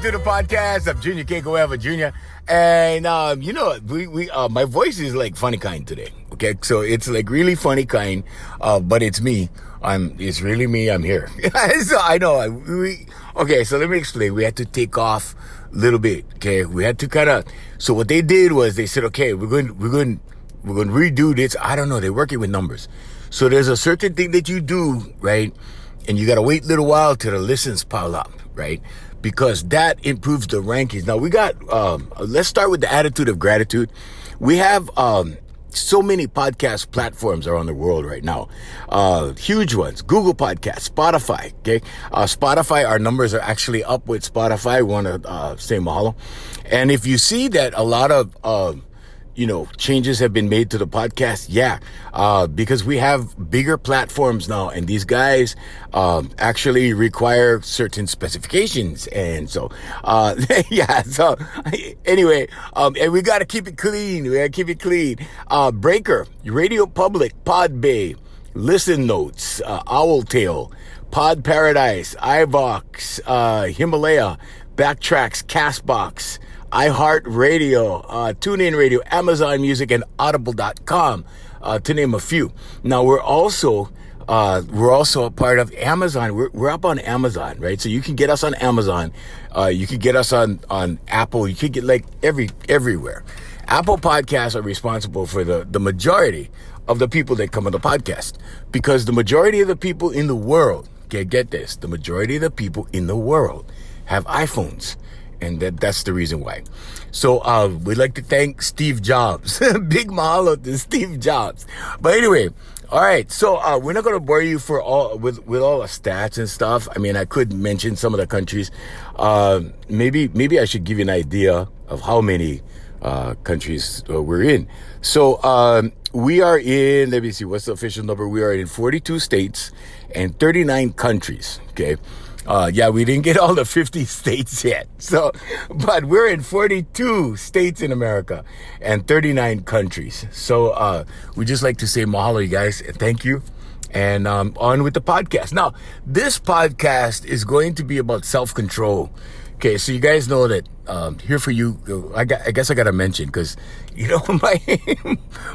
to the podcast. I'm Junior Kekuewa Jr. And, my voice is like funny kind today. Okay. So it's like really funny kind. But it's me. It's really me. I'm here. So I know. Okay. So let me explain. We had to take off a little bit. Okay. We had to so what they did was they said, okay, we're going to redo this. I don't know. They're working with numbers. So there's a certain thing that you do, right? And you got to wait a little while till the listens pile up, right? Because that improves the rankings. Now we got, let's start with the attitude of gratitude. We have, so many podcast platforms around the world right now. Huge ones. Google Podcasts, Spotify, okay? Spotify, our numbers are actually up with Spotify. We want to, say mahalo. And if you see that a lot of, changes have been made to the podcast. Yeah. Because we have bigger platforms now and these guys, actually require certain specifications. And so, yeah. So anyway, and we got to keep it clean. Breaker, Radio Public, Podbay, Listen Notes, Owltail, Pod Paradise, iVox, Himalaya, Backtracks, Castbox, iHeartRadio, TuneIn Radio, Amazon Music, and Audible.com, to name a few. Now we're also a part of Amazon. We're up on Amazon, right? So you can get us on Amazon. You can get us on Apple. You can get everywhere. Apple Podcasts are responsible for the majority of the people that come on the podcast, because the majority of the people in the world, get this, the majority of the people in the world have iPhones. And that's the reason why. So, we'd like to thank Steve Jobs. Big mahalo to Steve Jobs. But anyway, all right. So, we're not going to bore you with all the stats and stuff. I mean, I could mention some of the countries. Maybe I should give you an idea of how many, countries we're in. So, we are in, let me see, what's the official number? We are in 42 states and 39 countries. Okay. We didn't get all the 50 states yet. So, but we're in 42 states in America and 39 countries. So, we just like to say mahalo, you guys, and thank you. And, on with the podcast. Now, this podcast is going to be about self-control. Okay. So you guys know that, here for you, I guess I got to mention, cause,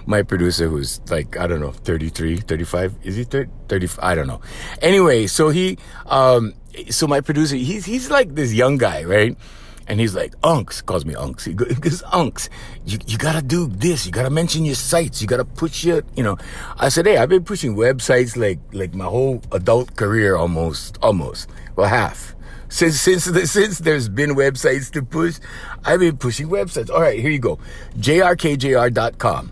my producer who's like, I don't know, 33, 35, is he 30, I don't know. Anyway, so so my producer, he's like this young guy, right? And he's like, Unks, calls me Unks. He goes, Unks, you gotta do this. You gotta mention your sites. You gotta push your, I said, hey, I've been pushing websites like my whole adult career almost. Well, half. Since there's been websites to push, I've been pushing websites. All right, here you go. jrkjr.com.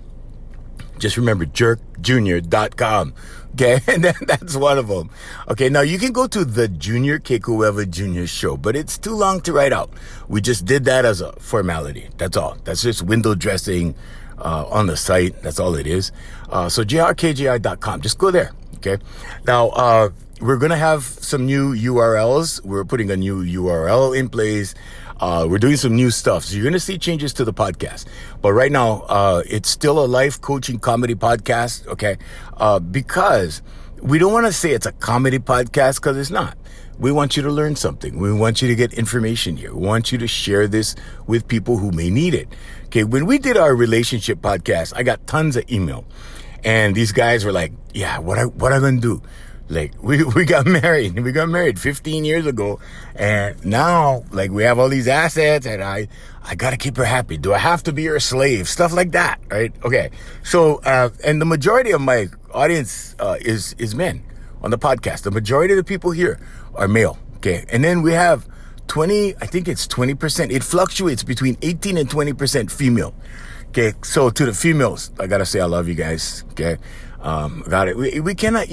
Just remember, jerkjunior.com. Okay, and that's one of them. Okay, now you can go to the Junior Kekuewa Jr. show, but it's too long to write out. We just did that as a formality. That's all. That's just window dressing on the site. That's all it is. So jrkjr.com. Just go there. Okay. Now, we're going to have some new URLs. We're putting a new URL in place. We're doing some new stuff. So you're going to see changes to the podcast. But right now, it's still a life coaching comedy podcast. Okay. Because we don't want to say it's a comedy podcast, because it's not. We want you to learn something. We want you to get information here. We want you to share this with people who may need it. Okay. When we did our relationship podcast, I got tons of email, and these guys were like, yeah, what I going to do? Like, we got married. We got married 15 years ago. And now, like, we have all these assets, and I gotta keep her happy. Do I have to be her slave? Stuff like that, right? Okay. So, and the majority of my audience, is men on the podcast. The majority of the people here are male. Okay. And then we have 20%. It fluctuates between 18 and 20% female. Okay. So to the females, I gotta say, I love you guys. Okay. Got it. We cannot,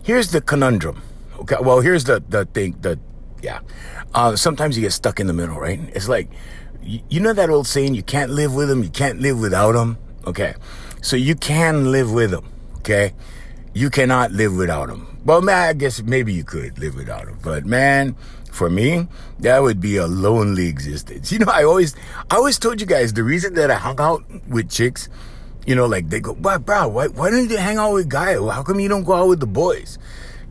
here's the conundrum. Okay. Well, here's the thing sometimes you get stuck in the middle, right? It's like, that old saying, you can't live with them, you can't live without them. Okay. So you can live with them. Okay. You cannot live without them. Well, man, I guess maybe you could live without them, but man, for me, that would be a lonely existence. I always told you guys the reason that I hung out with chicks, like they go, why don't you hang out with guys? How come you don't go out with the boys?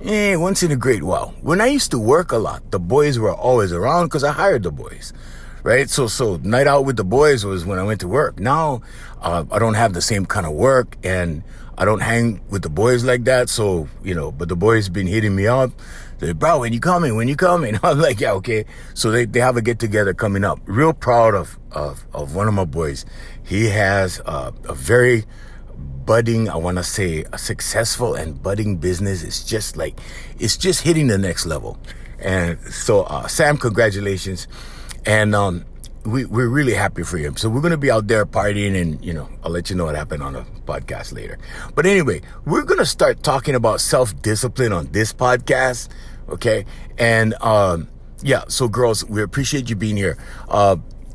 Once in a great while. When I used to work a lot, the boys were always around because I hired the boys, right? So night out with the boys was when I went to work. Now, I don't have the same kind of work and I don't hang with the boys like that. So, but the boys been hitting me up. They're, bro, when you coming? I'm like, yeah, okay. So they have a get together coming up. Real proud of one of my boys. He has a very budding, I want to say a successful and budding business. It's just hitting the next level. And so, Sam, congratulations. And, we're really happy for him. So we're going to be out there partying and, I'll let you know what happened on the podcast later. But anyway, we're going to start talking about self-discipline on this podcast. Okay. And, so girls, we appreciate you being here.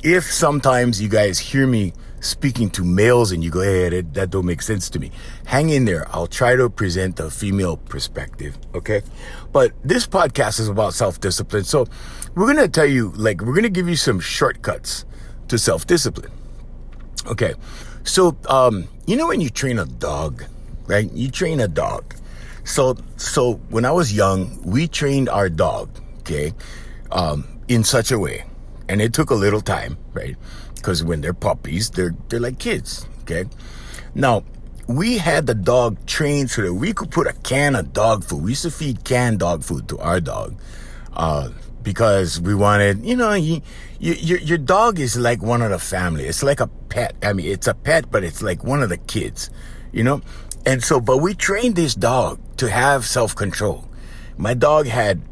If sometimes you guys hear me speaking to males and you go, hey, that don't make sense to me, hang in there. I'll try to present a female perspective. Okay. But this podcast is about self-discipline. So we're going to tell you, we're going to give you some shortcuts to self-discipline. Okay. So, when you train a dog, right? You train a dog. So when I was young, we trained our dog, okay, in such a way. And it took a little time, right? Because when they're puppies, they're like kids, okay? Now, we had the dog trained so that we could put a can of dog food. We used to feed canned dog food to our dog because we wanted, your dog is like one of the family. It's like a pet. I mean, it's a pet, but it's like one of the kids, And so, but we trained this dog to have self-control. My dog had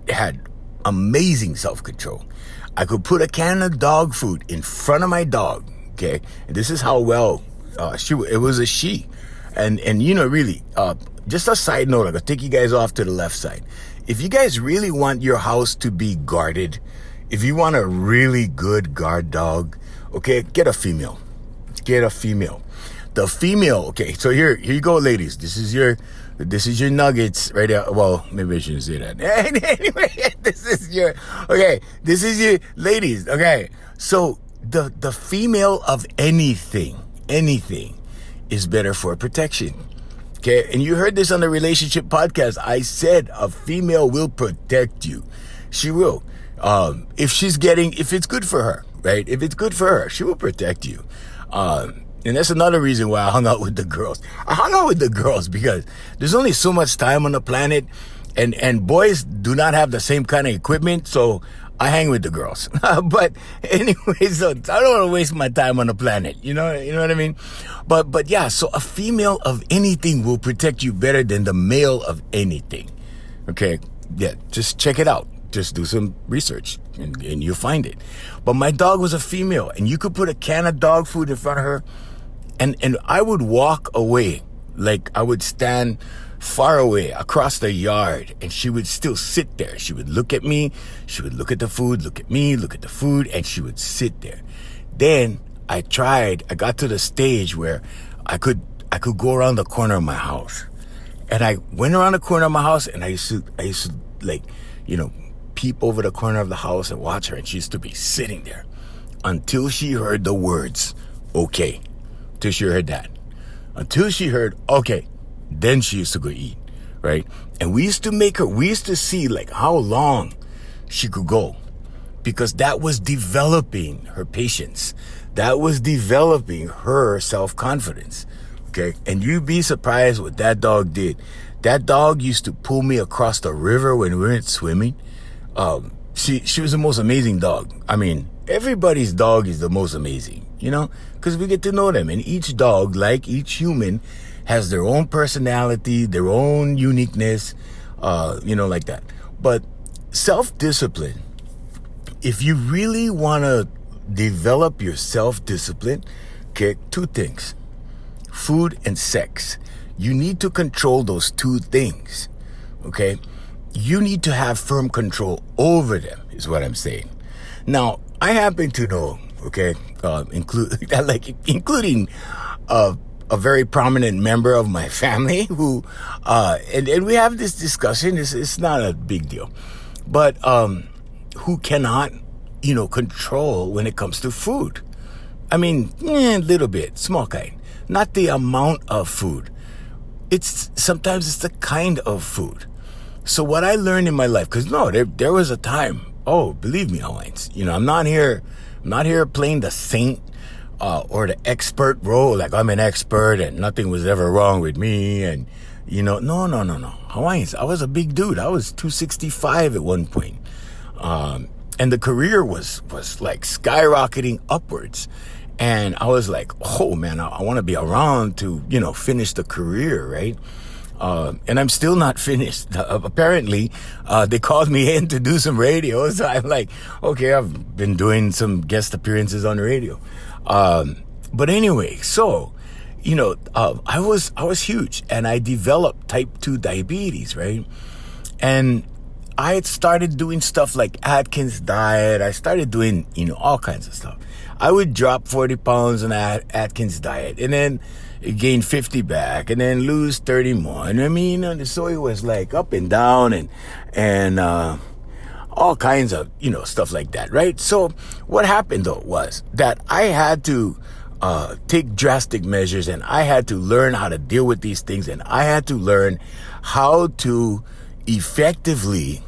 amazing self-control. I could put a can of dog food in front of my dog, okay? And this is how well it was a she. And really, just a side note, I'm going to take you guys off to the left side. If you guys really want your house to be guarded, if you want a really good guard dog, okay, get a female. Get a female. The female, okay, so here you go, ladies. This is your nuggets right there. Well, maybe I shouldn't say that. Anyway, this is your ladies. Okay. So the female of anything is better for protection. Okay. And you heard this on the relationship podcast. I said a female will protect you. She will. If it's good for her, right? If it's good for her, she will protect you. And that's another reason why I hung out with the girls. I hung out with the girls because there's only so much time on the planet, and boys do not have the same kind of equipment, so I hang with the girls. But anyway, so I don't want to waste my time on the planet. You know what I mean? But yeah, so a female of anything will protect you better than the male of anything. Okay? Yeah, just check it out. Just do some research and you'll find it. But my dog was a female, and you could put a can of dog food in front of her, and I would walk away. Like I would stand far away across the yard, and she would still sit there. She would look at me. She would look at the food, look at me, look at the food, and she would sit there. Then I got to the stage where I could go around the corner of my house. And I went around the corner of my house, and I used to peep over the corner of the house and watch her, and she used to be sitting there until she heard the words, okay. Till she heard that. Until she heard, okay. Then she used to go eat, right? And we used to see how long she could go, because that was developing her patience. That was developing her self-confidence, okay? And you'd be surprised what that dog did. That dog used to pull me across the river when we went swimming. She was the most amazing dog. I mean, everybody's dog is the most amazing, because we get to know them. And each dog, like each human, has their own personality, their own uniqueness, like that. But self-discipline, if you really want to develop your self-discipline, okay, two things: food and sex. You need to control those two things, okay? You need to have firm control over them, is what I'm saying. Now, I happen to know, okay, including a very prominent member of my family who, and we have this discussion. It's not a big deal, but who cannot, control when it comes to food. I mean, a little bit, small kind, not the amount of food. Sometimes it's the kind of food. So what I learned in my life, because no, there was a time. Oh, believe me, Hawaiians. I'm not here playing the saint or the expert role. Like I'm an expert and nothing was ever wrong with me. And no. Hawaiians, I was a big dude. I was 265 at one point. And the career was like skyrocketing upwards. And I was like, oh man, I want to be around to, finish the career, right? And I'm still not finished. Apparently, they called me in to do some radio. So I'm like, okay, I've been doing some guest appearances on the radio. But anyway, so, I was huge and I developed type 2 diabetes, right? And I had started doing stuff like Atkins diet. I started doing, all kinds of stuff. I would drop 40 pounds on Atkins diet and then gain 50 back and then lose 30 more. And so it was like up and down and all kinds of, stuff like that, right? So what happened though was that I had to take drastic measures and I had to learn how to deal with these things and I had to learn how to effectively,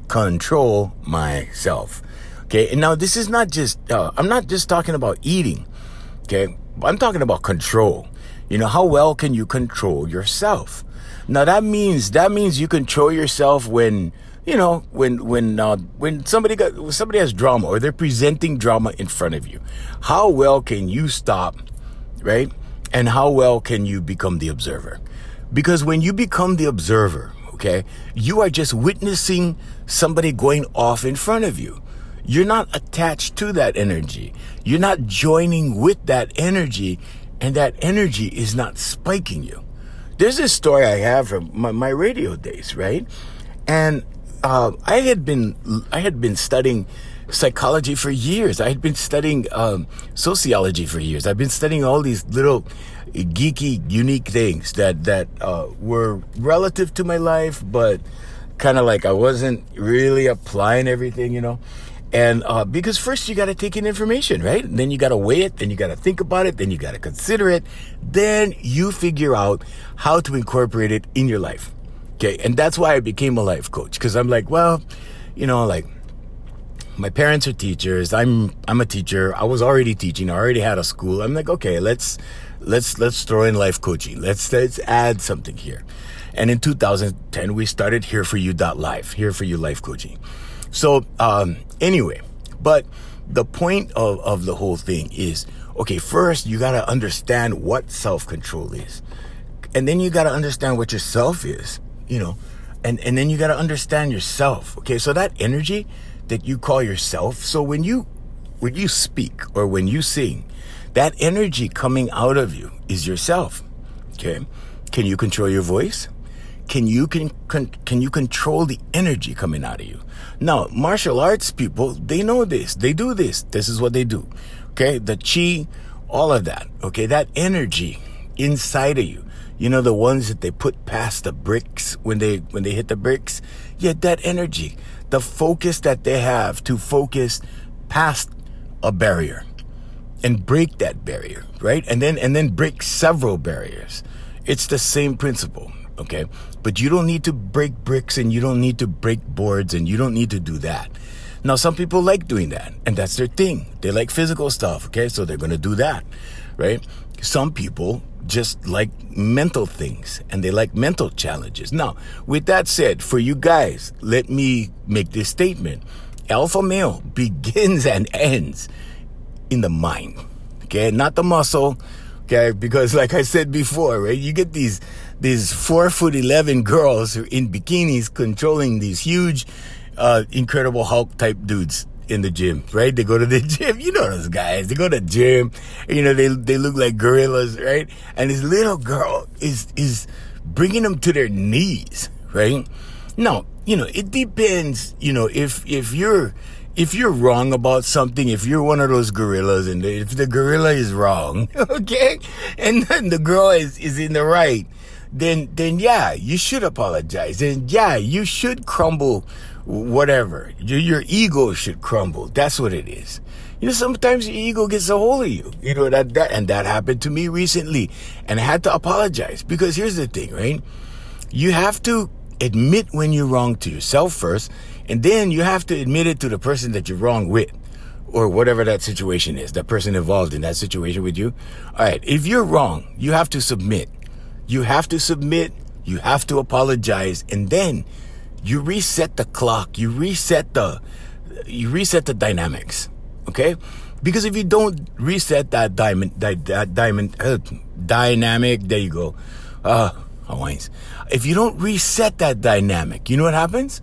control myself. Okay, and now this is not just, I'm not just talking about eating, okay? I'm talking about control. How well can you control yourself? Now that means you control yourself when somebody has drama or they're presenting drama in front of you. How well can you stop, right? And how well can you become the observer? Because when you become the observer, you are just witnessing somebody going off in front of you. You're not attached to that energy. You're not joining with that energy, and that energy is not spiking you. There's this story I have from my radio days, right? And I had been studying psychology for years. I had been studying sociology for years. I've been studying all these little geeky, unique things that were relative to my life, but kind of like I wasn't really applying everything, And because first you got to take in information, right? And then you got to weigh it, then you got to think about it, then you got to consider it. Then you figure out how to incorporate it in your life. Okay. And that's why I became a life coach. Because I'm like, well, like my parents are teachers. I'm a teacher. I was already teaching. I already had a school. I'm like, okay, let's throw in life coaching. Let's add something here. And in 2010, we started HereForYou.live, Here For You Life Coaching. So, anyway, but the point of the whole thing is, first you got to understand what self-control is. And then you got to understand what yourself is, and then you got to understand yourself. Okay. So that energy that you call yourself. So when you speak or when you sing, that energy coming out of you is yourself. Okay. Can you control your voice? Can you control the energy coming out of you? Now, martial arts people, they know this. They do this. This is what they do. Okay? The chi, all of that. Okay? That energy inside of you. The ones that they put past the bricks when they hit the bricks. Yeah, that energy. The focus that they have to focus past a barrier and break that barrier, right? And then break several barriers. It's the same principle. Okay. But you don't need to break bricks and you don't need to break boards and you don't need to do that. Now, some people like doing that and that's their thing. They like physical stuff. Okay. So they're going to do that. Right. Some people just like mental things and they like mental challenges. Now, with that said, for you guys, let me make this statement. Alpha male begins and ends in the mind. Okay. Not the muscle. Okay, because like I said before, right, you get these 4'11" girls who are in bikinis controlling these huge, Incredible Hulk type dudes in the gym, right? They go to the gym, those guys. They go to the gym, they look like gorillas, right? And this little girl is bringing them to their knees, right? Now, it depends, if you're wrong about something, if you're one of those gorillas and if the gorilla is wrong, okay, and then the girl is in the right, then yeah, you should apologize. And yeah, you should crumble whatever. Your ego should crumble. That's what it is. Sometimes your ego gets a hold of you. That happened to me recently. And I had to apologize because here's the thing, right? You have to admit when you're wrong to yourself first, and then you have to admit it to the person that you're wrong with, or whatever that situation is, that person involved in that situation with you. All right, if you're wrong, you have to submit. You have to submit, you have to apologize, and then you reset the clock, you reset the dynamics, okay? Because if you don't reset that dynamic, there you go. Hawaiians. If you don't reset that dynamic, you know what happens?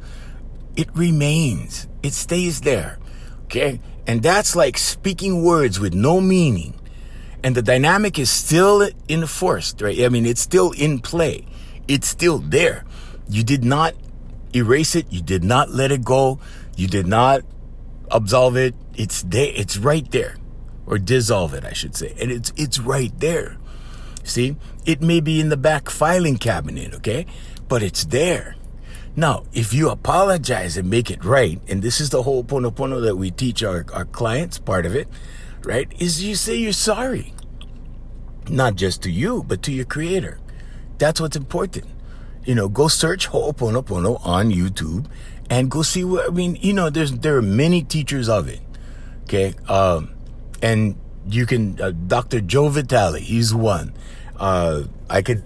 It remains. It stays there, okay? And that's like speaking words with no meaning. And the dynamic is still enforced, right? I mean, it's still in play. It's still there. You did not erase it. You did not let it go. You did not absolve it. It's there. It's right there. Or dissolve it, I should say. And it's right there. See? It may be in the back filing cabinet, okay? But it's there. Now, if you apologize and make it right, and this is the whole pono that we teach our clients, part of it, right, is you say you're sorry. Not just to you, but to your creator. That's what's important. You know, go search Ho'oponopono on YouTube and go see what, I mean, you know, there are many teachers of it. Okay. And you can, Dr. Joe Vitale, he's one. I can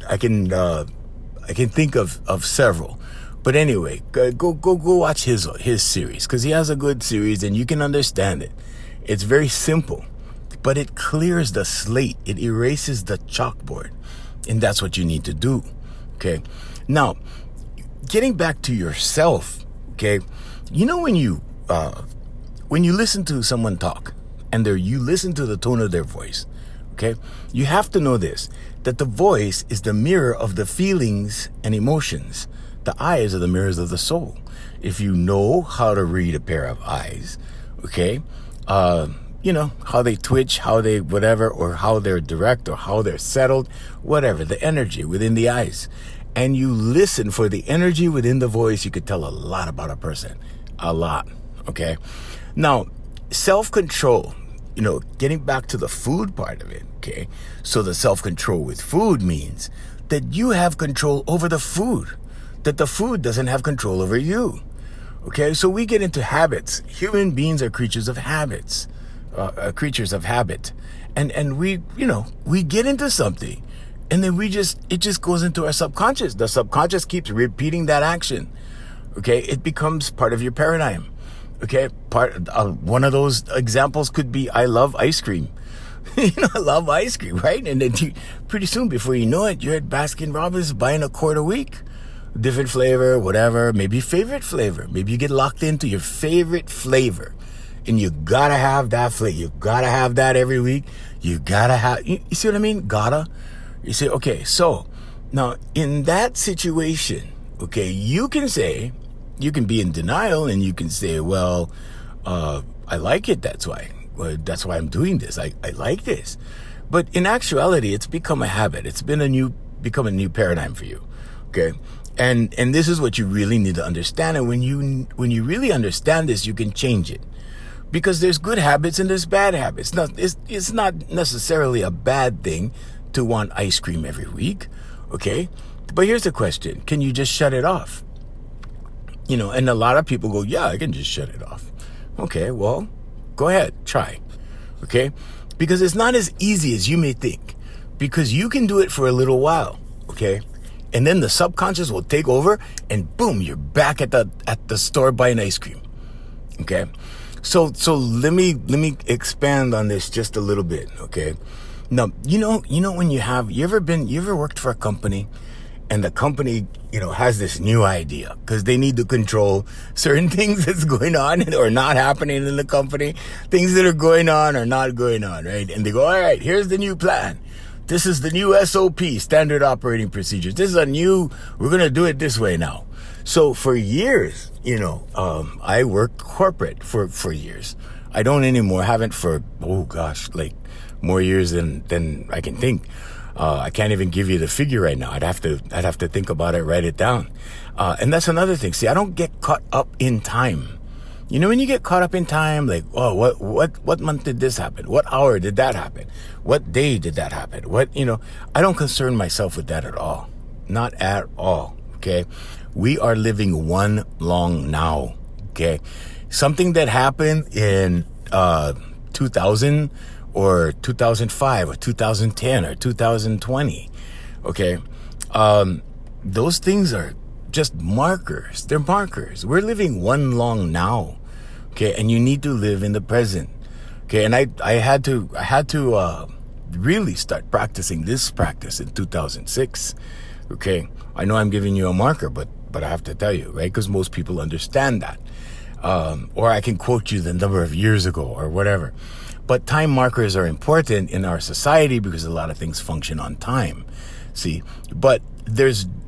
think of several. But anyway, go watch his series, because he has a good series and you can understand it. It's very simple, but it clears the slate. It erases the chalkboard, and that's what you need to do. Okay. Now, getting back to yourself. Okay. You know, when you listen to someone talk and you listen to the tone of their voice. Okay. You have to know this, that the voice is the mirror of the feelings and emotions. The eyes are the mirrors of the soul. If you know how to read a pair of eyes, okay, you know, how they twitch, how they whatever, or how they're direct, or how they're settled, whatever, the energy within the eyes. And you listen for the energy within the voice, you could tell a lot about a person. A lot, okay? Now, self-control, you know, getting back to the food part of it, okay? So the self-control with food means that you have control over the food, that the food doesn't have control over you. Okay, so we get into habits. Human beings are creatures of habits, creatures of habit. And we, you know, we get into something and then it just goes into our subconscious. The subconscious keeps repeating that action. Okay, it becomes part of your paradigm. Okay, one of those examples could be, I love ice cream. You know, I love ice cream, right? And then pretty soon, before you know it, you're at Baskin Robbins buying a quart a week. Different flavor, whatever, maybe favorite flavor. Maybe you get locked into your favorite flavor and you gotta have that flavor. You gotta have that every week. You gotta have, you see what I mean? Gotta. You say, okay, so now in that situation, okay, you can be in denial and you can say, well, I like it. That's why I'm doing this. I like this. But in actuality, it's become a habit. It's become a new paradigm for you. Okay. And this is what you really need to understand. And when you really understand this, you can change it, because there's good habits and there's bad habits. Now, it's not necessarily a bad thing to want ice cream every week. Okay. But here's the question. Can you just shut it off? You know, and a lot of people go, yeah, I can just shut it off. Okay. Well, go ahead, try. Okay. Because it's not as easy as you may think, because you can do it for a little while. Okay. And then the subconscious will take over and boom, you're back at the store buying ice cream. Okay. So let me expand on this just a little bit. Okay. Now, you know, when you ever worked for a company and the company, you know, has this new idea because they need to control certain things that's going on or not happening in the company, things that are going on or not going on. Right. And they go, all right, here's the new plan. This is the new SOP, standard operating procedures. This is we're going to do it this way now. So for years, you know, I worked corporate for years. I don't anymore. Haven't for, like more years than I can think. I can't even give you the figure right now. I'd have to think about it, write it down. And that's another thing. See, I don't get caught up in time. You know, when you get caught up in time, like, oh, what month did this happen? What hour did that happen? What day did that happen? I don't concern myself with that at all. Not at all. Okay. okay? We are living one long now, okay? Something that happened in 2000 or 2005 or 2010 or 2020, okay? Those things are just markers. They're markers. We're living one long now, okay? And you need to live in the present, okay? And I had to really start practicing this practice in 2006, okay? I know I'm giving you a marker, but I have to tell you, right? Because most people understand that. Or I can quote you the number of years ago or whatever. But time markers are important in our society because a lot of things function on time. See, but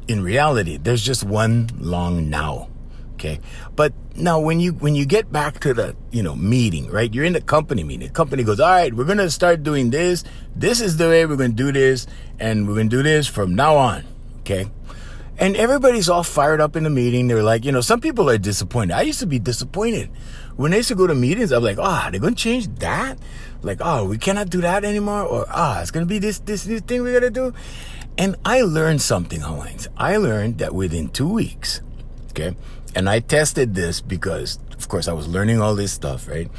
in reality, there's just one long now. Okay. But now when you get back to the, meeting, right? You're in the company meeting. The company goes, all right, we're going to start doing this. This is the way we're going to do this. And we're going to do this from now on. Okay. And everybody's all fired up in the meeting. They're like, some people are disappointed. I used to be disappointed. When I used to go to meetings, I'm like, they're going to change that? Like, we cannot do that anymore? Or, it's going to be this new thing we got to do? And I learned something, Hawaiians. I learned that within 2 weeks, okay? And I tested this because, of course, I was learning all this stuff, right?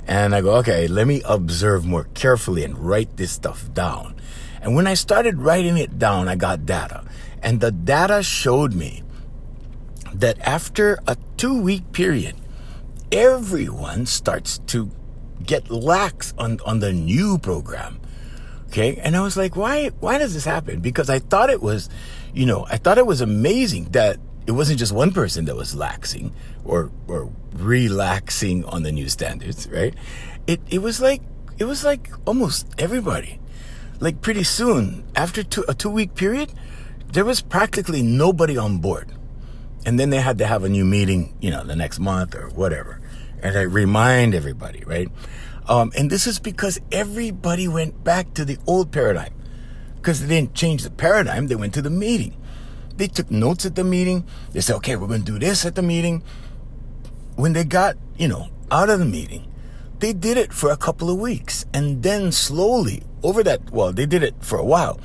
And I go, okay, let me observe more carefully and write this stuff down. And when I started writing it down, I got data. And the data showed me that after a 2-week period, everyone starts to get lax on the new program. Okay. And I was like, why does this happen? Because I thought it was, amazing that it wasn't just one person that was laxing or relaxing on the new standards, right? It was like almost everybody. Like pretty soon, after a 2-week period, there was practically nobody on board. And then they had to have a new meeting, the next month or whatever. And I remind everybody, right? And this is because everybody went back to the old paradigm. Because they didn't change the paradigm, they went to the meeting. They took notes at the meeting. They said, okay, we're going to do this at the meeting. When they got, out of the meeting, they did it for a couple of weeks. And then slowly, they did it for a while.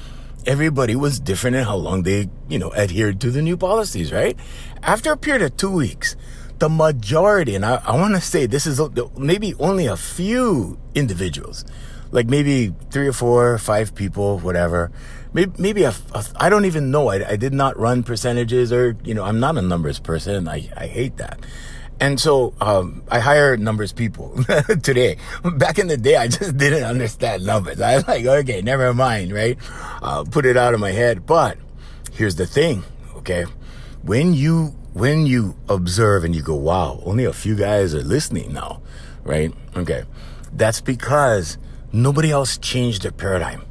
Everybody was different in how long they, adhered to the new policies, right? After a period of 2 weeks, the majority, and I want to say this is maybe only a few individuals, like maybe 3 or 4 or 5 people, whatever. Maybe I don't even know. I did not run percentages or, I'm not a numbers person. I hate that. And so I hire numbers people today. Back in the day, I just didn't understand numbers. I was like, okay, never mind, right? Put it out of my head. But here's the thing, okay? When you observe and you go, wow, only a few guys are listening now, right? Okay. That's because nobody else changed their paradigm.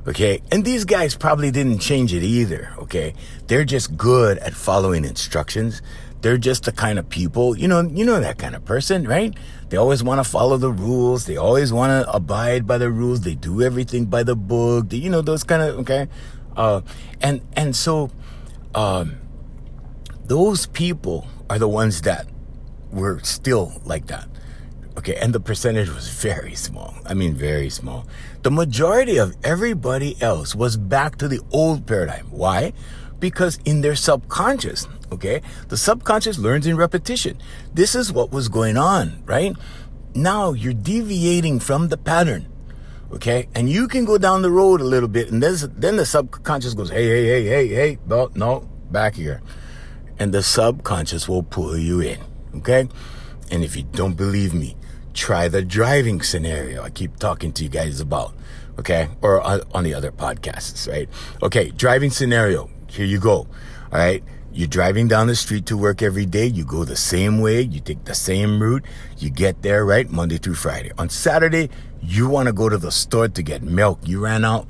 Okay. And these guys probably didn't change it either. Okay. They're just good at following instructions. They're just the kind of people, you know that kind of person, right? They always want to follow the rules. They always want to abide by the rules. They do everything by the book. Those kind of, okay. So those people are the ones that were still like that. Okay, and the percentage was very small. I mean, very small. The majority of everybody else was back to the old paradigm. Why? Because in their subconscious, okay, the subconscious learns in repetition. This is what was going on, right? Now you're deviating from the pattern, okay? And you can go down the road a little bit, and then the subconscious goes, hey, no, back here. And the subconscious will pull you in, okay? And if you don't believe me, try the driving scenario I keep talking to you guys about, okay? Or on the other podcasts, right? Okay, driving scenario. Here you go, all right? You're driving down the street to work every day. You go the same way. You take the same route. You get there, right? Monday through Friday. On Saturday, you want to go to the store to get milk. You ran out.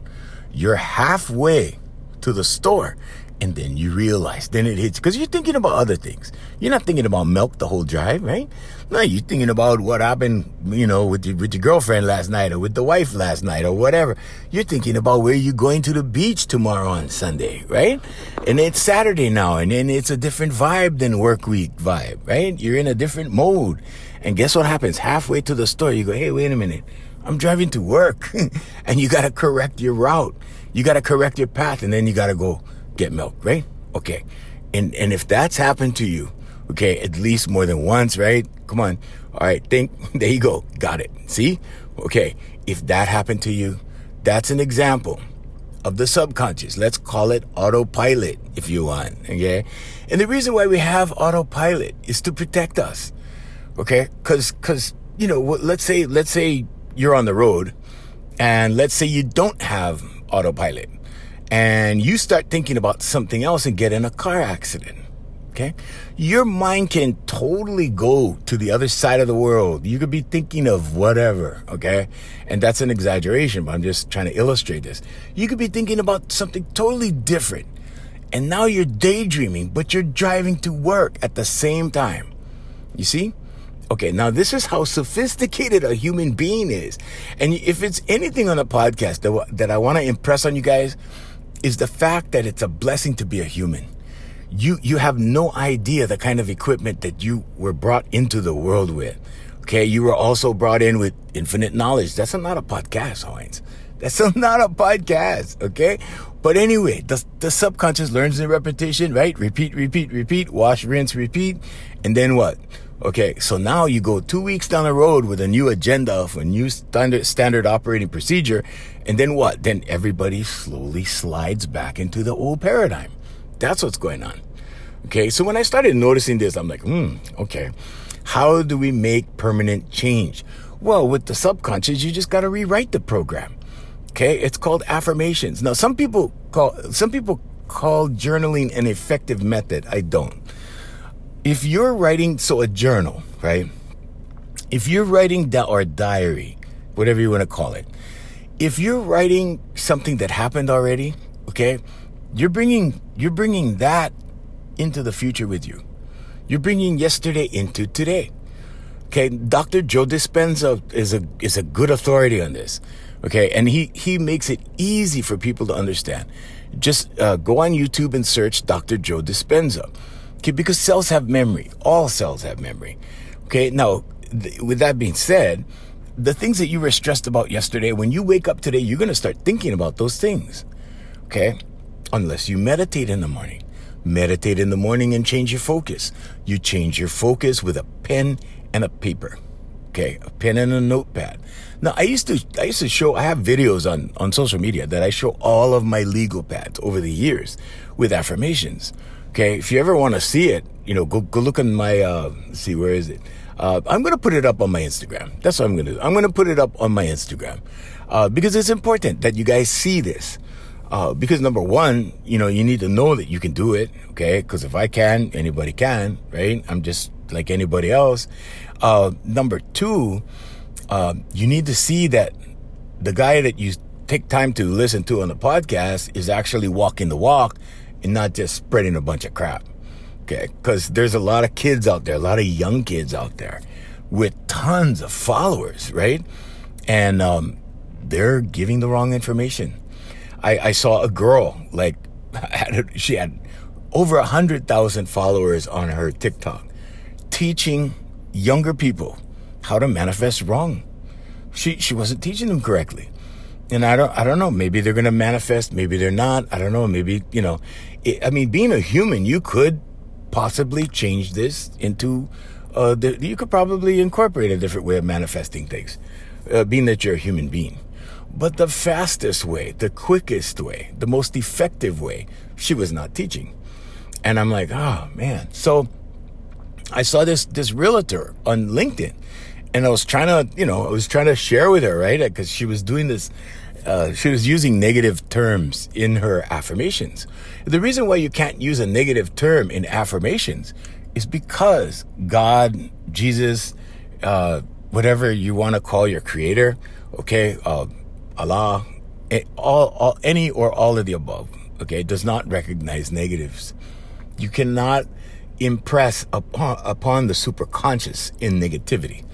You're halfway to the store. And then you realize, then it hits, because you're thinking about other things. You're not thinking about milk the whole drive, right? No, you're thinking about what happened, with your girlfriend last night or with the wife last night or whatever. You're thinking about where you're going to the beach tomorrow on Sunday, right? And it's Saturday now, and then it's a different vibe than work week vibe, right? You're in a different mode. And guess what happens? Halfway to the store, you go, hey, wait a minute. I'm driving to work. And you got to correct your route. You got to correct your path, and then you got to go get milk, right? Okay. And if that's happened to you, okay, at least more than once, right? Come on. All right, think. There you go. Got it. See? Okay, if that happened to you, that's an example of the subconscious. Let's call it autopilot if you want, okay? And the reason why we have autopilot is to protect us, okay? Because you know, let's say you're on the road, and let's say you don't have autopilot, and you start thinking about something else and get in a car accident. Okay, your mind can totally go to the other side of the world. You could be thinking of whatever, okay? And that's an exaggeration, but I'm just trying to illustrate this. You could be thinking about something totally different. And now you're daydreaming, but you're driving to work at the same time. You see? Okay, now this is how sophisticated a human being is. And if it's anything on the podcast that I want to impress on you guys, is the fact that it's a blessing to be a human. You have no idea the kind of equipment that you were brought into the world with. Okay, you were also brought in with infinite knowledge. That's not a podcast, Hines. That's not a podcast, okay? But anyway, the subconscious learns in repetition, right? Repeat, wash, rinse, repeat. And then what? Okay, so now you go 2 weeks down the road with a new agenda of a new standard operating procedure. And then what? Then everybody slowly slides back into the old paradigm. That's what's going on. Okay, so when I started noticing this, I'm like, okay, how do we make permanent change? Well, with the subconscious, you just got to rewrite the program. Okay, it's called affirmations. Now, some people call journaling an effective method. I don't. If you're writing, a journal, right? If you're writing or diary, whatever you want to call it, if you're writing something that happened already, okay, you're bringing that into the future with you. You're bringing yesterday into today. Okay, Dr. Joe Dispenza is a good authority on this. Okay, and he makes it easy for people to understand. Just go on YouTube and search Dr. Joe Dispenza. Okay, because cells have memory. All cells have memory. Okay, now with that being said, the things that you were stressed about yesterday, when you wake up today, you're going to start thinking about those things. Okay. Unless you meditate in the morning. Meditate in the morning and change your focus. You change your focus with a pen and a paper. Okay, a pen and a notepad. Now, I used to show, I have videos on social media that I show all of my legal pads over the years with affirmations. Okay, if you ever want to see it, you know, go look on my, let's see, where is it? I'm going to put it up on my Instagram. That's what I'm going to do. I'm going to put it up on my Instagram because it's important that you guys see this. Because number one, you know, you need to know that you can do it, okay? Because if I can, anybody can, right? I'm just like anybody else. Number two, you need to see that the guy that you take time to listen to on the podcast is actually walking the walk and not just spreading a bunch of crap, okay? Because there's a lot of kids out there, a lot of young kids out there with tons of followers, right? And they're giving the wrong information. I saw a girl, like, she had over 100,000 followers on her TikTok, teaching younger people how to manifest wrong. She wasn't teaching them correctly. And I don't know, maybe they're going to manifest, maybe they're not. I don't know, maybe, you know, being a human, you could possibly change this into, you could probably incorporate a different way of manifesting things, being that you're a human being. But the fastest way, the quickest way, the most effective way, she was not teaching. And I'm like, oh man. So I saw this realtor on LinkedIn, and I was trying to share with her, right? Because she was doing this, she was using negative terms in her affirmations. The reason why you can't use a negative term in affirmations is because God, Jesus, whatever you want to call your creator, okay, Allah, any or all of the above, okay, does not recognize negatives. You cannot impress upon the superconscious in negativity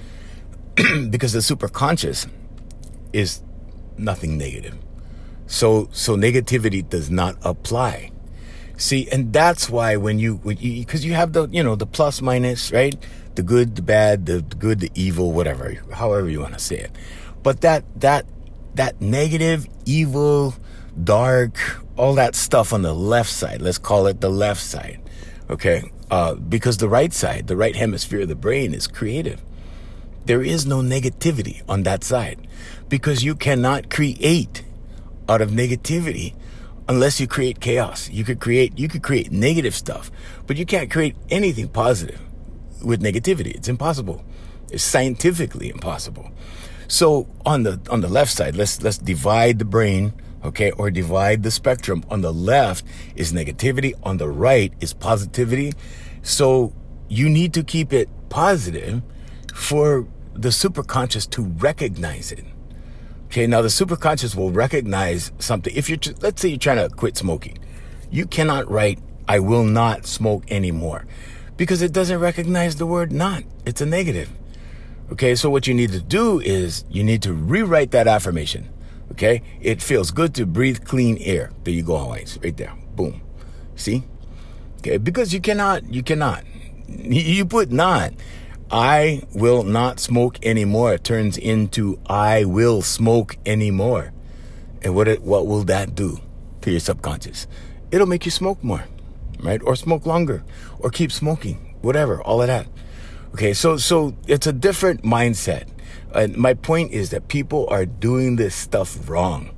because the superconscious is nothing negative. So negativity does not apply. See, and that's why because you have the plus minus, right? The good, the bad, the good, the evil, whatever, however you want to say it. But that negative, evil, dark, all that stuff on the left side, let's call it the left side, Okay. Because the right side, the right hemisphere of the brain is creative. There is no negativity on that side because you cannot create out of negativity unless you create chaos. You could create negative stuff, but you can't create anything positive with negativity. It's impossible. It's scientifically impossible. So on the left side, let's divide the brain, okay, or divide the spectrum. On the left is negativity, on the right is positivity. So you need to keep it positive for the superconscious to recognize it. Okay, now the superconscious will recognize something. If let's say you're trying to quit smoking, you cannot write, "I will not smoke anymore," because it doesn't recognize the word not. It's a negative. Okay, so what you need to do is you need to rewrite that affirmation. Okay, it feels good to breathe clean air. There you go, always, right there. Boom. See? Okay, because you cannot. You put not. I will not smoke anymore. It turns into I will smoke anymore. And what will that do to your subconscious? It'll make you smoke more, right? Or smoke longer, or keep smoking, whatever, all of that. Okay, so it's a different mindset. And my point is that people are doing this stuff wrong.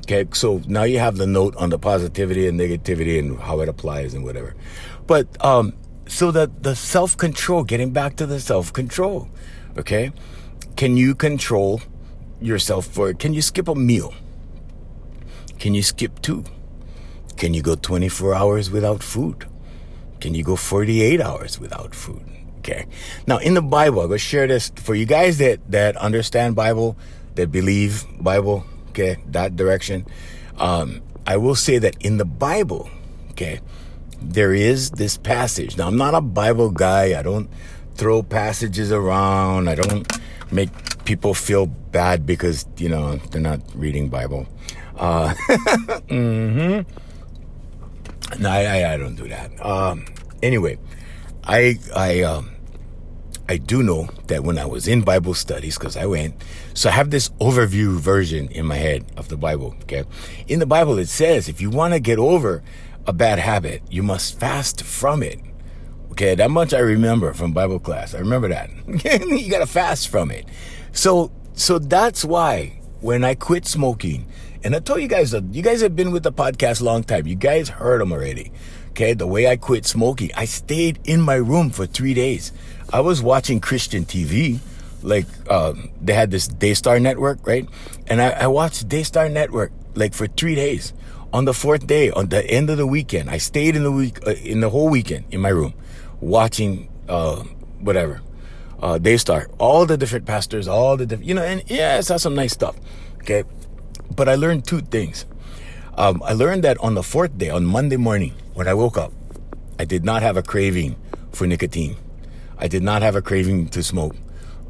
Okay, so now you have the note on the positivity and negativity and how it applies and whatever. But so that the self-control, getting back to the self-control, okay? Can you control yourself can you skip a meal? Can you skip 2? Can you go 24 hours without food? Can you go 48 hours without food? Okay. Now in the Bible, I'm going to share this for you guys that understand Bible, that believe Bible, okay, that direction. I will say that in the Bible, okay, there is this passage. Now, I'm not a Bible guy. I don't throw passages around. I don't make people feel bad because, they're not reading Bible. No, I don't do that. Anyway, I do know that when I was in Bible studies, because I went, so I have this overview version in my head of the Bible, okay? In the Bible, it says if you want to get over a bad habit, you must fast from it. Okay, that much I remember from Bible class. I remember that. You got to fast from it. So that's why when I quit smoking, and I told you guys that you guys have been with the podcast a long time. You guys heard them already. Okay, the way I quit smoking, I stayed in my room for 3 days. I was watching Christian TV, like they had this Daystar Network, right? And I watched Daystar Network like for 3 days. On the 4th day, on the end of the weekend, I stayed in the whole weekend in my room, watching Daystar, all the different pastors, all the different, and yeah, I saw some nice stuff. Okay, but I learned 2 things. I learned that on the 4th day, on Monday morning, when I woke up, I did not have a craving for nicotine. I did not have a craving to smoke.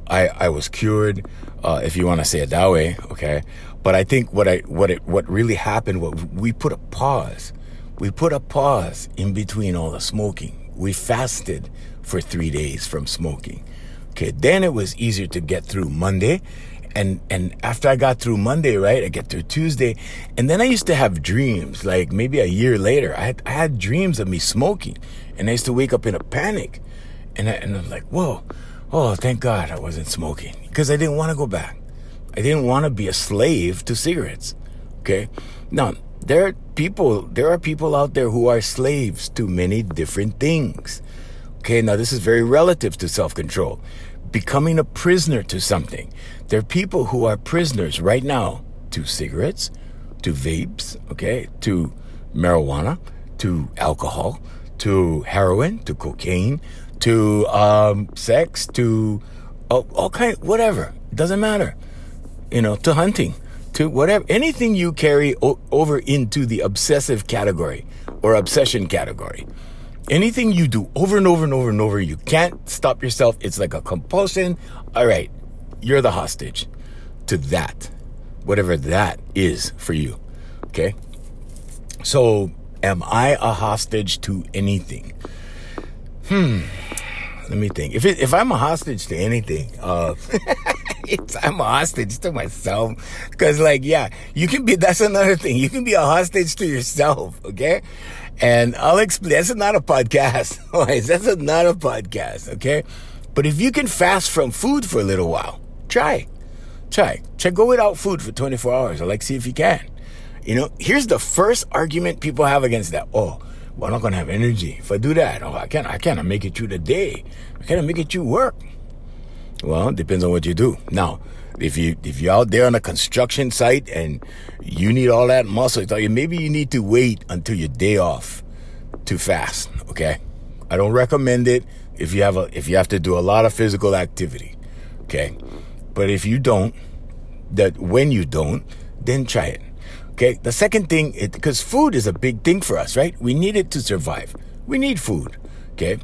I was cured, if you want to say it that way, okay? But I think what really happened, we put a pause. We put a pause in between all the smoking. We fasted for 3 days from smoking. Okay, then it was easier to get through Monday. And after I got through Monday, right, I get through Tuesday. And then I used to have dreams, like maybe a year later. I had dreams of me smoking. And I used to wake up in a panic. And I'm like, whoa, oh, thank God I wasn't smoking. Because I didn't want to go back. I didn't want to be a slave to cigarettes. Okay? Now, there are people out there who are slaves to many different things. Okay, now this is very relative to self-control. Becoming a prisoner to something. There are people who are prisoners right now to cigarettes, to vapes, okay, to marijuana, to alcohol, to heroin, to cocaine, to sex, to all kind, whatever. It doesn't matter. To hunting, to whatever. Anything you carry over into the obsessive category or obsession category. Anything you do over and over and over and over, you can't stop yourself. It's like a compulsion. All right, you're the hostage to that, whatever that is for you. Okay? So, am I a hostage to anything? Let me think. If I'm a hostage to anything, I'm a hostage to myself. Because, like, yeah, that's another thing. You can be a hostage to yourself, okay? And I'll explain. That's not a podcast. That's not a podcast, okay? But if you can fast from food for a little while, try. Go without food for 24 hours. Or, like, see if you can. Here's the first argument people have against that. Oh, well, I'm not going to have energy if I do that. Oh, I can't make it through the day. I can't make it through work. Well, it depends on what you do. Now, if you're out there on a construction site and you need all that muscle, maybe you need to wait until your day off to fast, okay? I don't recommend it if you have to do a lot of physical activity, okay? But if you don't, when you don't, then try it. Okay, the second thing, because food is a big thing for us, right? We need it to survive. We need food, okay?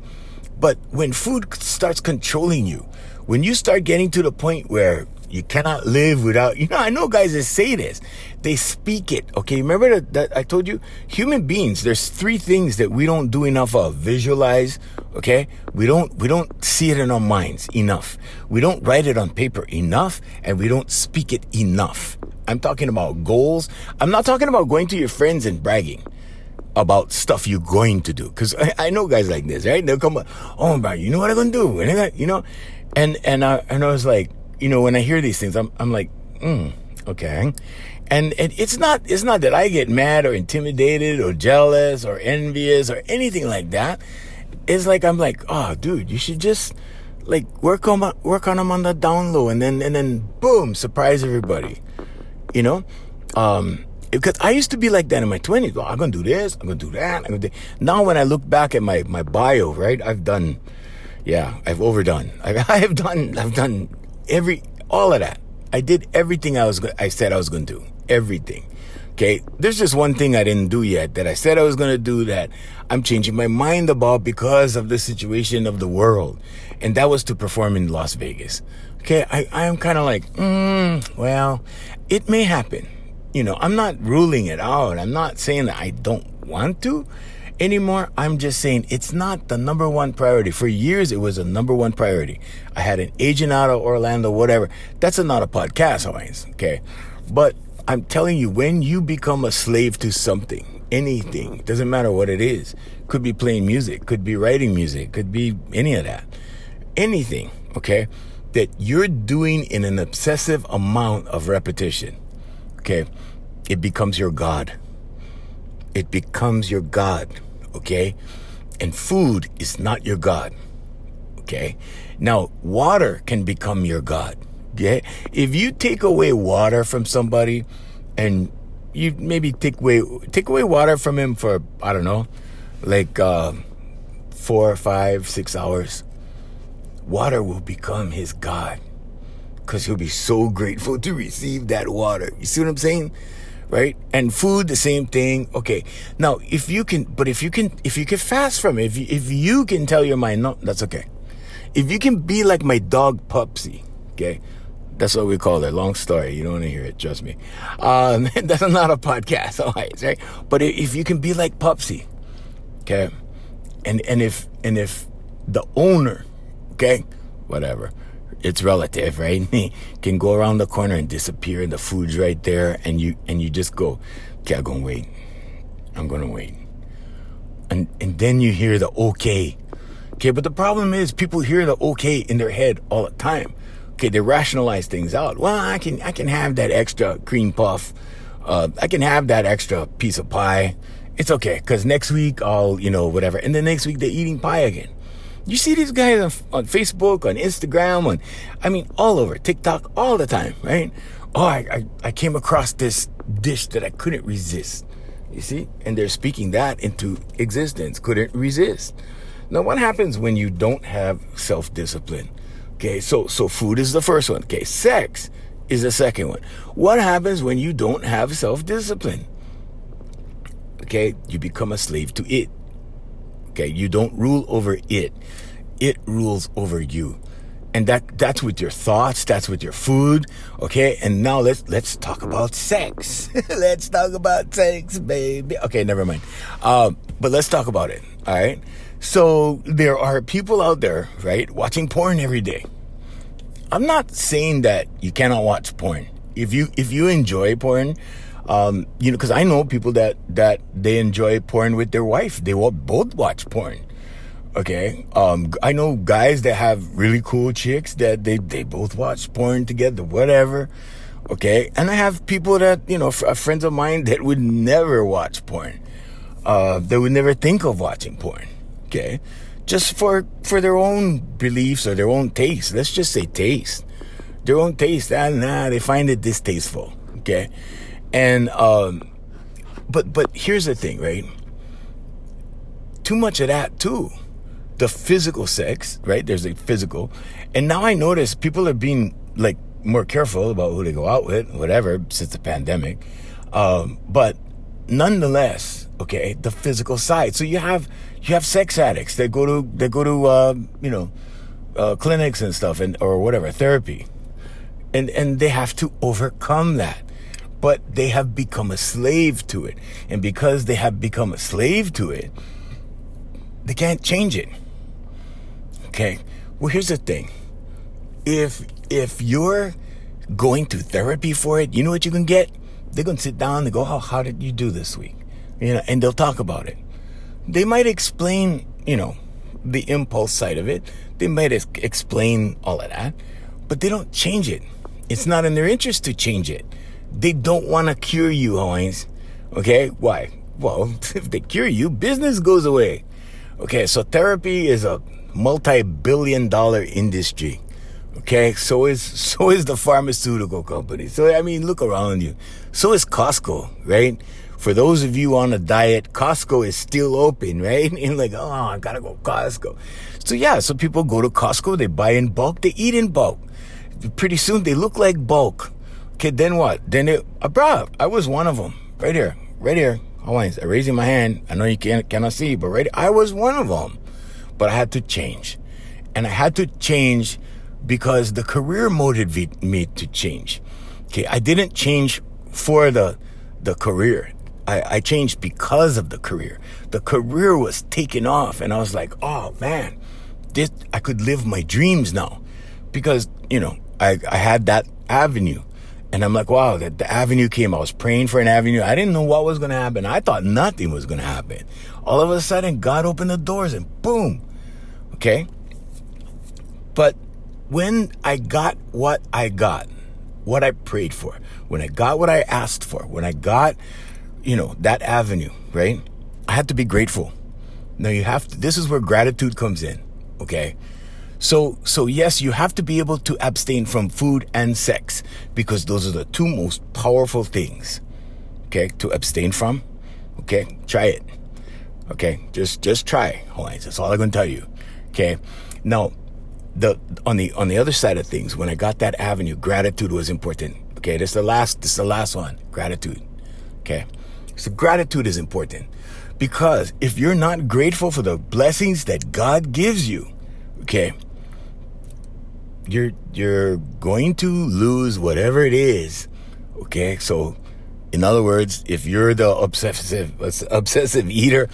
But when food starts controlling you, when you start getting to the point where you cannot live without, I know guys that say this. They speak it, okay? Remember that I told you? Human beings, there's 3 things that we don't do enough of. Visualize, okay? We don't see it in our minds enough. We don't write it on paper enough, and we don't speak it enough. I'm talking about goals. I'm not talking about going to your friends and bragging about stuff you're going to do. Because I know guys like this, right? They'll come up, oh, man, you know what I'm going to do? And I was like, when I hear these things, I'm like, okay. And it's not that I get mad or intimidated or jealous or envious or anything like that. It's like, I'm like, oh, dude, you should just like work on them on the down low and then boom, surprise everybody. Because I used to be like that in my 20s. Well, I'm going to do this, I'm going to do that. Now when I look back at my bio, right, I've overdone. I've done all of that. I did everything I said I was going to do. Everything. Okay. There's just one thing I didn't do yet that I said I was going to do that I'm changing my mind about because of the situation of the world. And that was to perform in Las Vegas. Okay. I am kind of like, well, it may happen. I'm not ruling it out. I'm not saying that I don't want to anymore. I'm just saying it's not the number one priority. For years, it was a number one priority. I had an agent out of Orlando, whatever. That's not a podcast, always, okay? But I'm telling you, when you become a slave to something, anything, doesn't matter what it is. Could be playing music, could be writing music, could be any of that. Anything, okay, that you're doing in an obsessive amount of repetition, okay, it becomes your God. It becomes your God, okay? And food is not your God, okay? Now, water can become your God, okay? If you take away water from somebody and you maybe take away water from him for, I don't know, like 4, 5, 6 hours, water will become his God because he'll be so grateful to receive that water. You see what I'm saying? Right? And food, the same thing. Okay. Now, if you can fast from it, if you can tell your mind, no, that's okay. If you can be like my dog, Pupsy, okay? That's what we call her. Long story. You don't want to hear it. Trust me. That's not a podcast. Always, right? But if you can be like Pupsy, okay? And if the owner, okay, whatever, it's relative, right? Can go around the corner and disappear and the food's right there and you just go, okay, I'm going to wait. And then you hear the okay. Okay, but the problem is people hear the okay in their head all the time. Okay, they rationalize things out. Well, I can have that extra cream puff. I can have that extra piece of pie. It's okay, because next week I'll, whatever. And then next week they're eating pie again. You see these guys on Facebook, on Instagram, all over, TikTok, all the time, right? Oh, I came across this dish that I couldn't resist. You see? And they're speaking that into existence. Couldn't resist. Now, what happens when you don't have self-discipline? Okay, so food is the first one. Okay, sex is the second one. What happens when you don't have self-discipline? Okay, you become a slave to it. Okay, you don't rule over it. It rules over you. And that's with your thoughts, that's with your food. Okay, and now let's talk about sex. Let's talk about sex, baby. Okay, never mind. But let's talk about it. All right. So there are people out there, right, watching porn every day. I'm not saying that you cannot watch porn. If you enjoy porn, because I know people that they enjoy porn with their wife. They will both watch porn. Okay. I know guys that have really cool chicks that they both watch porn together, whatever. Okay. And I have people that, friends of mine that would never watch porn. They would never think of watching porn. Okay. Just for their own beliefs or their own taste. Let's just say taste. Their own taste. They find it distasteful. Okay. And, but here's the thing, right? Too much of that too. The physical sex, right? There's a physical. And now I notice people are being like more careful about who they go out with, whatever, since the pandemic. But nonetheless, okay, the physical side. So you have sex addicts that go to clinics and stuff or whatever, therapy. And they have to overcome that. But they have become a slave to it. And because they have become a slave to it, they can't change it. Okay. Well, here's the thing. If you're going to therapy for it, you know what you can get? They're going to sit down and go, oh, how did you do this week? And they'll talk about it. They might explain, the impulse side of it. They might explain all of that, but they don't change it. It's not in their interest to change it. They don't want to cure you, Hines. Okay. Why? Well, if they cure you, business goes away. Okay. So therapy is a multi-billion-dollar industry. Okay, so is the pharmaceutical company. So I mean, look around you. So is Costco, right? For those of you on a diet, Costco is still open, right? And like, oh, I gotta go Costco. So people go to Costco, they buy in bulk, they eat in bulk. Pretty soon they look like bulk. Okay, then what? Then I was one of them. Right here. Hawaiians, I'm raising my hand. I know you cannot see, but I was one of them. But I had to change. And I had to change because the career motivated me to change. Okay, I didn't change for the career. I changed because of the career. The career was taking off, and I was like, oh man, I could live my dreams now. Because, I had that avenue. And I'm like, wow, the avenue came. I was praying for an avenue. I didn't know what was going to happen. I thought nothing was going to happen. All of a sudden, God opened the doors and boom. Okay? But when I got what I got, what I prayed for, when I got what I asked for, when I got, that avenue, right? I had to be grateful. Now this is where gratitude comes in. Okay? So yes, you have to be able to abstain from food and sex because those are the two most powerful things, okay, to abstain from. Okay, try it. Okay, just try, Hawaiians. That's all I'm going to tell you. Okay, now on the other side of things, when I got that avenue, gratitude was important. Okay, this is the last one, gratitude. Okay, so gratitude is important because if you're not grateful for the blessings that God gives you, okay, you're going to lose whatever it is. Okay, so in other words, if you're the obsessive eater,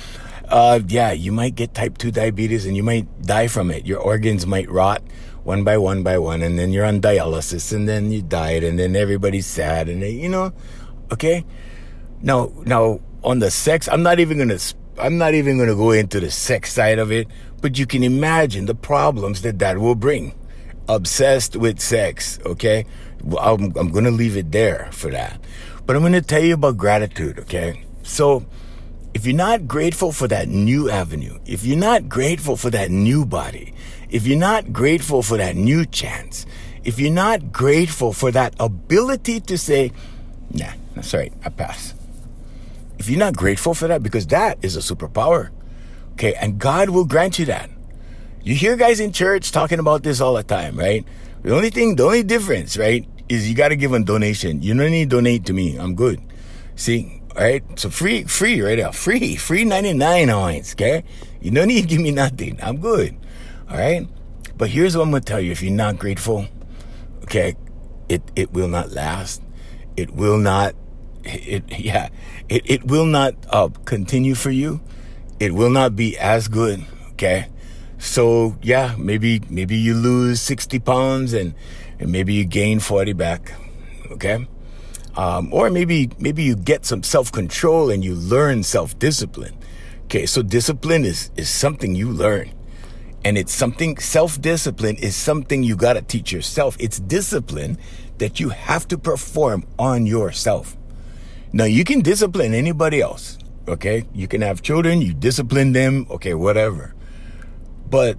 you might get type 2 diabetes and you might die from it. Your organs might rot one by one, and then you're on dialysis, and then you died, and then everybody's sad, and okay. Now on the sex, I'm not even gonna go into the sex side of it, but you can imagine the problems that will bring. Obsessed with sex, okay? I'm going to leave it there for that. But I'm going to tell you about gratitude, okay? So if you're not grateful for that new avenue, if you're not grateful for that new body, if you're not grateful for that new chance, if you're not grateful for that ability to say, nah, that's all right, I pass. If you're not grateful for that, because that is a superpower, okay? And God will grant you that. You hear guys in church talking about this all the time, right? The only difference, right, is you got to give a donation. You don't need to donate to me. I'm good. See, all right? So free right now. Free 99 Hawaiians, okay? You don't need to give me nothing. I'm good. All right? But here's what I'm going to tell you. If you're not grateful, okay, it will not last. It will not, it will not continue for you. It will not be as good, okay? So yeah, maybe you lose 60 pounds and maybe you gain 40 back. Okay. Or maybe you get some self-control and you learn self-discipline. Okay. So discipline is something you learn. And it's something, self-discipline is something you got to teach yourself. It's discipline that you have to perform on yourself. Now, you can discipline anybody else, okay? You can have children, you discipline them, okay, whatever. But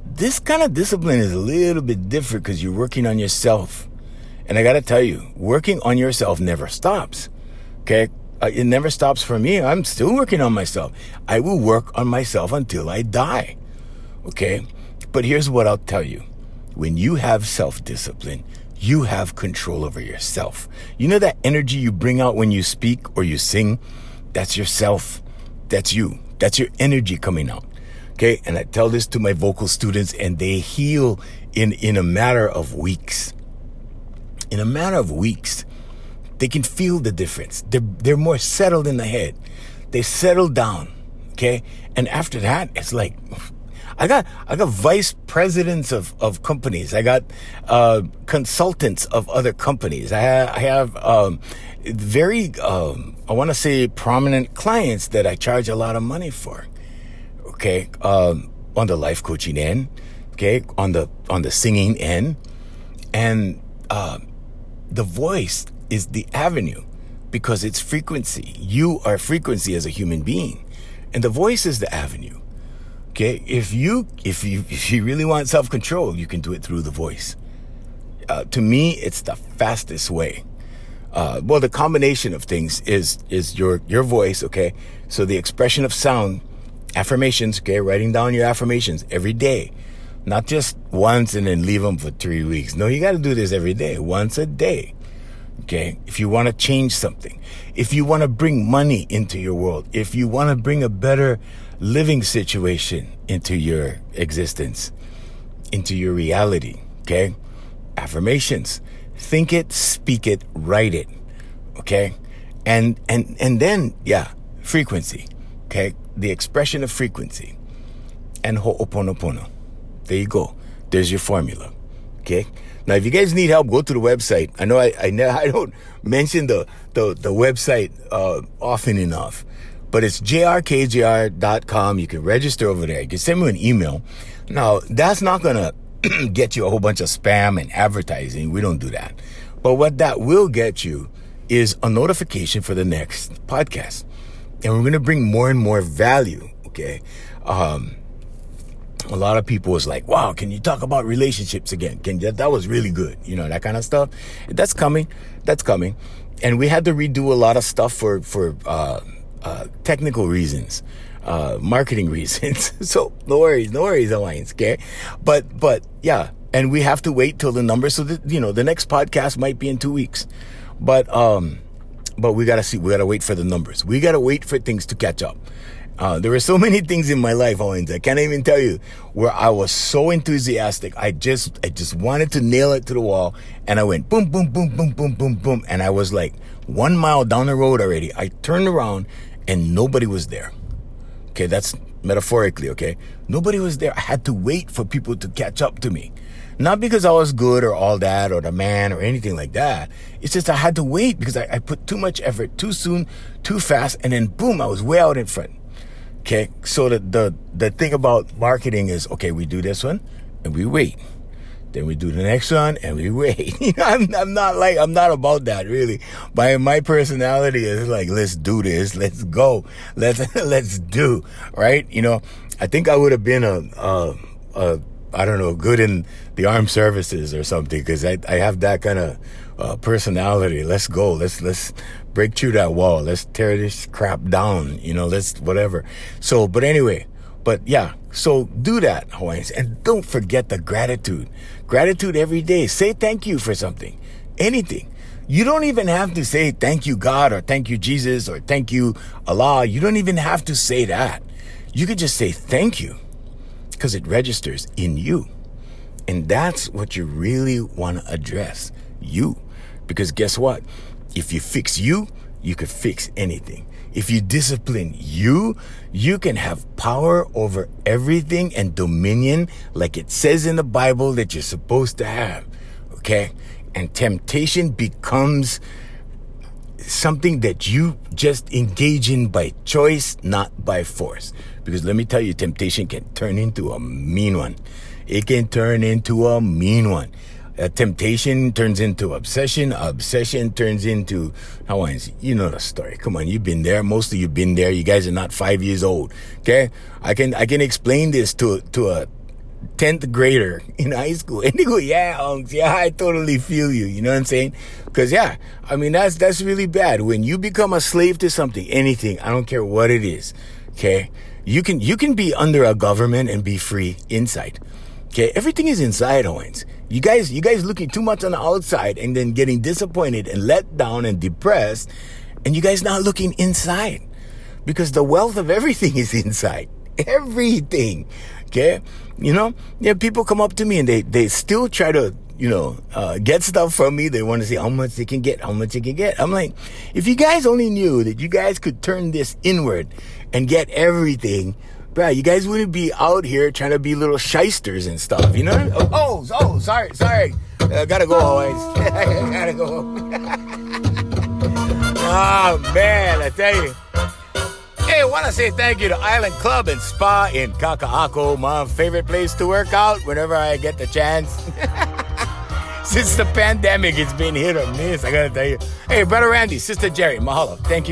this kind of discipline is a little bit different because you're working on yourself. And I got to tell you, working on yourself never stops, okay? It never stops for me. I'm still working on myself. I will work on myself until I die. Okay, but here's what I'll tell you. When you have self-discipline, you have control over yourself. You know that energy you bring out when you speak or you sing? That's yourself. That's you. That's your energy coming out. Okay, and I tell this to my vocal students and they heal in a matter of weeks. In a matter of weeks, they can feel the difference. They're more settled in the head. They settle down. Okay, and after that, it's like... I got vice presidents of companies. I got consultants of other companies. I have very I want to say prominent clients that I charge a lot of money for. Okay, on the life coaching end. Okay, on the singing end, and the voice is the avenue because it's frequency. You are frequency as a human being, and the voice is the avenue. Okay, if you really want self-control, you can do it through the voice. To me, it's the fastest way. Well, the combination of things is your voice. Okay, so the expression of sound, affirmations. Okay, writing down your affirmations every day, not just once and then leave them for 3 weeks. No, you got to do this every day, once a day. Okay, if you want to change something, if you want to bring money into your world, if you want to bring a better living situation into your existence, into your reality, okay? Affirmations. Think it, speak it, write it, okay? And then, yeah, frequency, okay? The expression of frequency. And ho'oponopono. There you go. There's your formula, okay? Now, if you guys need help, go to the website. I know I don't mention the website often enough. But it's jrkjr.com. You can register over there. You can send me an email. Now, that's not going to get you a whole bunch of spam and advertising. We don't do that. But what that will get you is a notification for the next podcast. And we're going to bring more and more value, okay? A lot of people was like, wow, can you talk about relationships again? That was really good. You know, that kind of stuff. That's coming. And we had to redo a lot of stuff for technical reasons, marketing reasons. So no worries, Alliance, okay? But yeah, and we have to wait till the numbers. So that, the next podcast might be in 2 weeks, but we gotta wait for the numbers. We gotta wait for things to catch up. There were so many things in my life, Owens, I can't even tell you, where I was so enthusiastic. I just wanted to nail it to the wall, and I went boom, boom, boom, boom, boom, boom, boom, and I was like 1 mile down the road already. I turned around and nobody was there. Okay, that's metaphorically, okay? Nobody was there. I had to wait for people to catch up to me. Not because I was good or all that or the man or anything like that. It's just I had to wait because I put too much effort, too soon, too fast, and then boom, I was way out in front. Okay, so the thing about marketing is, okay, we do this one and we wait. Then we do the next one and we wait. I'm not about that really. My personality is like, let's do this. Let's go. Let's do, right? I think I would have been I don't know, good in the armed services or something, because I have that kind of personality. Let's go. Let's break through that wall. Let's tear this crap down. Let's whatever. So, but anyway, but yeah. So do that, Hawaiians, and don't forget the gratitude. Gratitude every day. Say thank you for something, anything. You don't even have to say thank you God or thank you Jesus or thank you Allah. You don't even have to say that. You could just say thank you, because it registers in you. And that's what you really want to address, you. Because guess what? If you fix you, you could fix anything. If you discipline you can have power over everything and dominion like it says in the Bible that you're supposed to have. Okay? And temptation becomes something that you just engage in by choice, not by force. Because let me tell you, temptation can turn into a mean one. It can turn into a mean one. Temptation turns into obsession. Obsession turns into, you know the story. Come on, you've been there. Most of you been there. You guys are not 5 years old. Okay? I can explain this to a 10th grader in high school. And they go, yeah, Unks, yeah, I totally feel you. You know what I'm saying? Because, yeah, I mean, that's really bad. When you become a slave to something, anything, I don't care what it is, okay? You can be under a government and be free inside. Okay, everything is inside, Owens. You guys looking too much on the outside and then getting disappointed and let down and depressed, and you guys not looking inside. Because the wealth of everything is inside. Everything. Okay? You know, yeah, people come up to me and they still try to, get stuff from me. They want to see how much they can get, I'm like, if you guys only knew that you guys could turn this inward and get everything, bro, you guys wouldn't be out here trying to be little shysters and stuff, you know? Oh, sorry. Gotta go always. Gotta go. Oh, man, I tell you. Hey, I want to say thank you to Island Club and Spa in Kaka'ako, my favorite place to work out whenever I get the chance. Since the pandemic, it's been hit or miss, I gotta tell you. Hey, Brother Randy, Sister Jerry, mahalo. Thank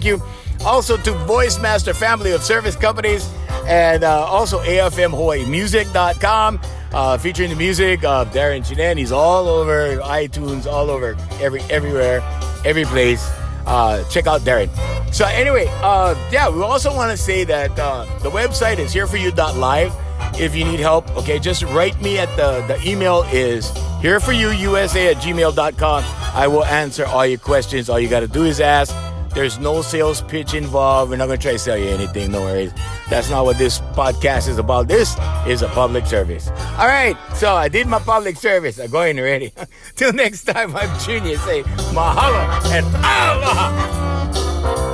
you. Also to Voice Master family of service companies, and also AFMHawaiiMusic.com, featuring the music of Darren Chinen. He's all over iTunes, all over everywhere, every place. Check out Darren. So anyway, we also want to say that the website is hereforyou.live. If you need help, okay, just write me at the email is hereforyouusa@gmail.com. I will answer all your questions. All you got to do is ask. There's no sales pitch involved. We're not going to try to sell you anything. No worries. That's not what this podcast is about. This is a public service. All right. So I did my public service. I'm going already. Till next time, I'm Junior. Say mahalo and aloha.